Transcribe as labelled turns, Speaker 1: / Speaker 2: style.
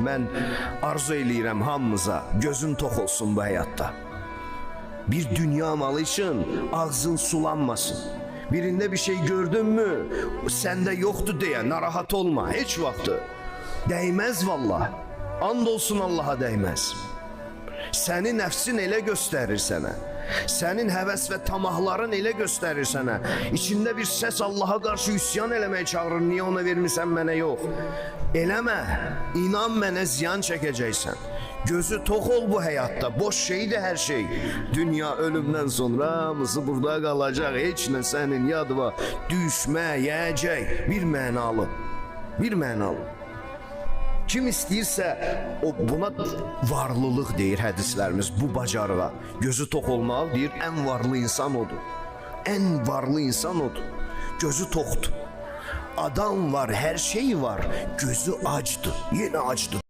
Speaker 1: Mən arzu eləyirəm hamımıza gözün tox olsun bu həyatda. Bir dünya malı için ağzın sulanmasın. Birinde bir şey gördün mü, sende yoktu diye narahat olma hiç vakti. Değmez vallahi. And olsun Allah'a değmez. Seni nefsin ele gösterir sana. Senin heves ve tamahların ele gösterir sana. İçinde bir ses Allah'a karşı isyan elemeye çağırır. Niye ona vermişsen bana yok. Eleme. İnan bana ziyan çekeceksen. Gözü tok ol bu hayatta. Boş şeydi her şey. Dünya ölümden sonra hamısı burada kalacak. Hiç ne senin yadıma düşmeyecek. Bir mənalı. Bir mənalı. Kim istəyirsə o buna varlılıq deyir hədislərimiz bu bacarığa. Gözü tok olmaq deyir ən varlı insan odur. Ən varlı insan odur. Gözü toktur. Adam var, her şey var. Gözü acdı. Yine acdı